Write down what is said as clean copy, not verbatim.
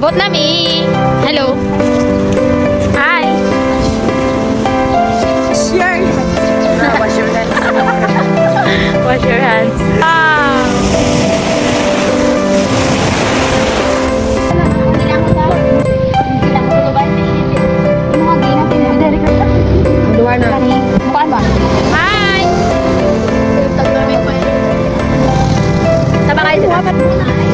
Abot na mi. Hello. Hi. Share. Wash your hands. Wash your hands. Ah. Luar na. Bukan ba? Hi. Sama kayo sila.